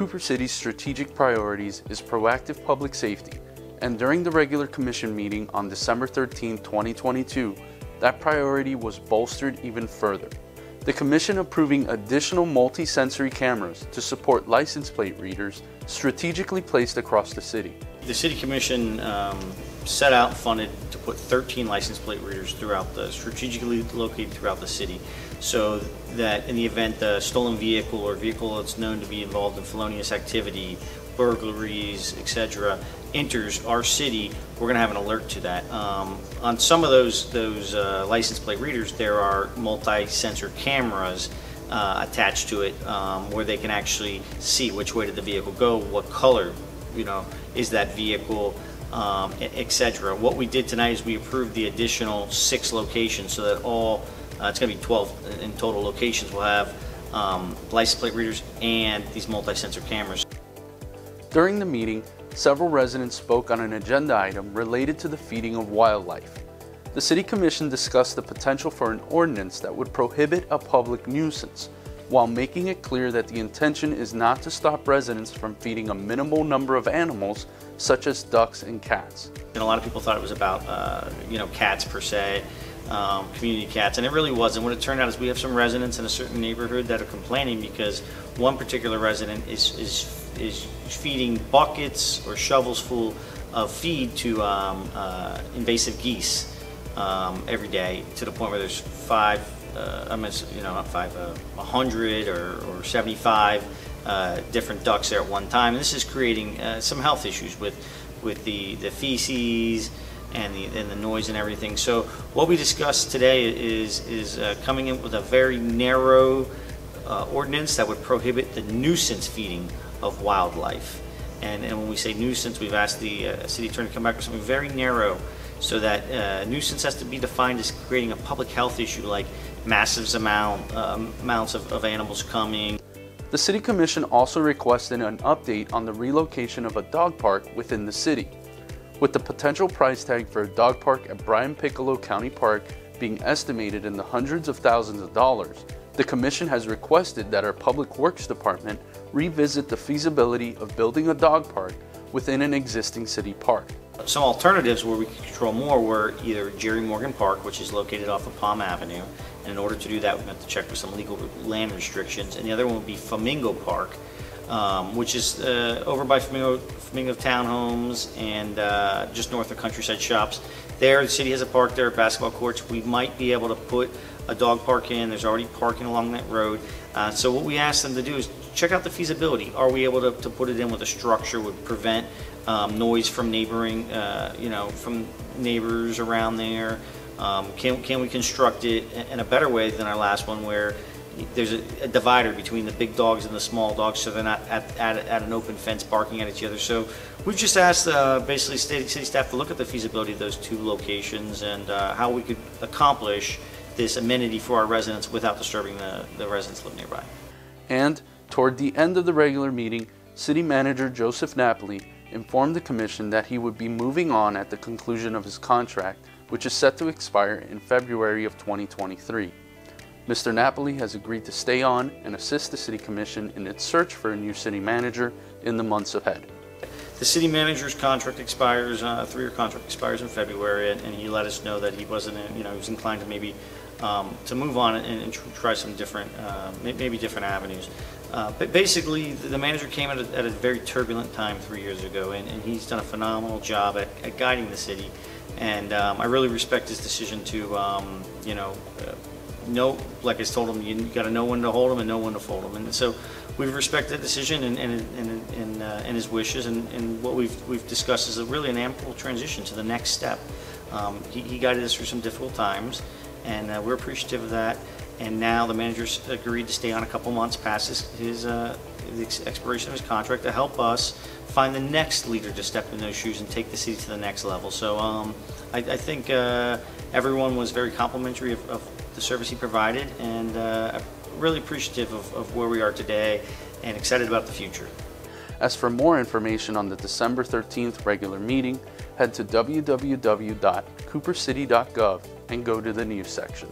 Cooper City's strategic priorities is proactive public safety, and during the regular commission meeting on December 13, 2022, that priority was bolstered even further. The commission approving additional multi-sensory cameras to support license plate readers strategically placed across the city. The City Commission set out and funded to put 13 license plate readers strategically located throughout the city, so that in the event the stolen vehicle or vehicle that's known to be involved in felonious activity, burglaries, etc., enters our city, we're going to have an alert to that. On some of those license plate readers, there are multi-sensor cameras attached to it, where they can actually see which way did the vehicle go, what color, is that vehicle, etc. What we did tonight is we approved the additional 6 locations, so that all it's going to be 12 in total locations. We'll have license plate readers and these multi-sensor cameras. During the meeting, several residents spoke on an agenda item related to the feeding of wildlife. The City Commission discussed the potential for an ordinance that would prohibit a public nuisance, while making it clear that the intention is not to stop residents from feeding a minimal number of animals, such as ducks and cats. And a lot of people thought it was about, cats per se, community cats, and it really wasn't. What it turned out is we have some residents in a certain neighborhood that are complaining because one particular resident is feeding buckets or shovels full of feed to invasive geese every day, to the point where there's 100 or 75 different ducks there at one time. And this is creating some health issues with the feces and the noise and everything. So what we discussed today is coming in with a very narrow ordinance that would prohibit the nuisance feeding of wildlife. And when we say nuisance, we've asked the city attorney to come back with something very narrow, so that nuisance has to be defined as creating a public health issue, like massive amounts of animals coming. The City Commission also requested an update on the relocation of a dog park within the city. With the potential price tag for a dog park at Brian Piccolo County Park being estimated in the hundreds of thousands of dollars, the Commission has requested that our Public Works Department revisit the feasibility of building a dog park within an existing city park. Some alternatives where we could control more were either Jerry Morgan Park, which is located off of Palm Avenue, and in order to do that we have to check for some legal land restrictions, and the other one would be Flamingo Park, which is over by Flamingo Townhomes and just north of Countryside Shops. There, the city has a park there, basketball courts. We might be able to put a dog park in. There's already parking along that road. So what we asked them to do is check out the feasibility. Are we able to put it in with a structure would prevent noise from neighboring, from neighbors around there? Can we construct it in a better way than our last one, where there's a divider between the big dogs and the small dogs, so they're not at an open fence barking at each other? So we've just asked basically city staff to look at the feasibility of those 2 locations and how we could accomplish this amenity for our residents without disturbing the residents who live nearby. And toward the end of the regular meeting, City Manager Joseph Napoli informed the Commission that he would be moving on at the conclusion of his contract, which is set to expire in February of 2023. Mr. Napoli has agreed to stay on and assist the City Commission in its search for a new city manager in the months ahead. The city manager's contract expires, 3-year contract expires in February, and he let us know that he wasn't, he was inclined to maybe to move on and try some different, maybe different avenues. But basically, the manager came at a very turbulent time 3 years ago, and he's done a phenomenal job at guiding the city. And I really respect his decision to, know, like I told him, you got to know when to hold him and know when to fold him. And so we've respected that decision and his wishes. And what we've discussed is really an ample transition to the next step. He guided us through some difficult times, and we're appreciative of that. And now the manager's agreed to stay on a couple months past the expiration of his contract to help us find the next leader to step in those shoes and take the city to the next level. So I think everyone was very complimentary of the service he provided, and really appreciative of where we are today and excited about the future. As for more information on the December 13th regular meeting, head to www.coopercity.gov and go to the news section.